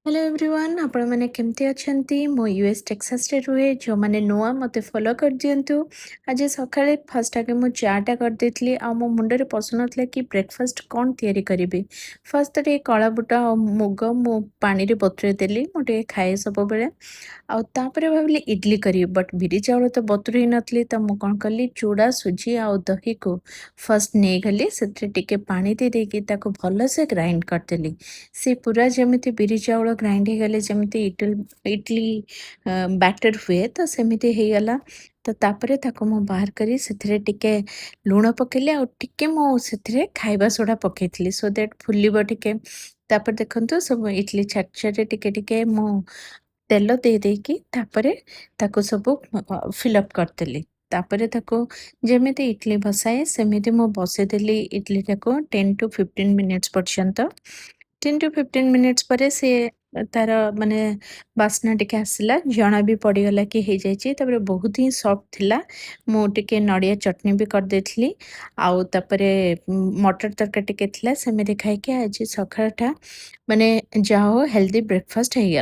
Hello everyone आपण मैंने केमती अछंती मो यूएस टेक्सास रे रुहे जो माने नुआ मते फॉलो कर दियंतु आज सकाळे फर्स्ट आगे मो चाटा कर देतली आ मो मुंडे रे पसनतला कि ब्रेकफास्ट कोन तयारी करिबे फर्स्ट रे काळा बुटा मुग मो पानी रे बतुरे देली मोटे खाए सब बेले आ तापरे भाबली इडली करी बट बिरी चाउळ तो बतुरे नतली त मो कोन कली चूड़ा सुजी आ दही को फर्स्ट ने गली सेtre टिके पानी दे देकी ताको भलो से ग्राइंड कर देली से पूरा जमिति बिरी चाउଳ ଗ୍ରାଇଣ୍ଡ ହେଇଗଲେ ଯେମିତି ଇଟଲି ବ୍ୟାଟର ହୁଏ ତ ସେମିତି ହେଇଗଲା। ତ ତାପରେ ତାକୁ ମୁଁ ବାହାର କରି ସେଥିରେ ଟିକେ ଲୁଣ ପକେଇଲି ଆଉ ଟିକେ ମୁଁ ସେଥିରେ ଖାଇବା ସୋଡ଼ା ପକେଇଥିଲି ସୋ ଦ୍ୟାଟ୍ ଫୁଲିବ ଟିକେ। ତାପରେ ଦେଖନ୍ତୁ ସବୁ ଇଟଲି ଛାଞ୍ଚରେ ଟିକେ ଟିକେ ମୁଁ ତେଲ ଦେଇ ଦେଇକି ତାପରେ ତାକୁ ସବୁ ଫିଲ୍ଅପ୍ କରିଦେଲି। ତାପରେ ତାକୁ ଯେମିତି ଇଟଲି ବସାଏ ସେମିତି ମୁଁ ବସେଇଦେଲି ଇଟଲିଟାକୁ 10 to 15 ମିନିଟ୍ସ ପର୍ଯ୍ୟନ୍ତ। 10 to 15 ମିନିଟ୍ସ ପରେ ସିଏ ତାର ମାନେ ବାସ୍ନା ଟିକେ ଆସିଲା ଜଣା ବି ପଡ଼ିଗଲା କି ହେଇଯାଇଛି। ତାପରେ ବହୁତ ହିଁ ସଫ୍ଟ ଥିଲା। ମୁଁ ଟିକେ ନଡ଼ିଆ ଚଟଣି ବି କରିଦେଇଥିଲି। ଆଉ ତାପରେ ମଟର ତରକାରୀ ଟିକେ ଥିଲା ସେମିତି ଖାଇକି ଆଜି ସକାଳଟା ମାନେ ଯାହା ହଉ ହେଲ୍ଦି ବ୍ରେକଫାଷ୍ଟ ହେଇଗଲା।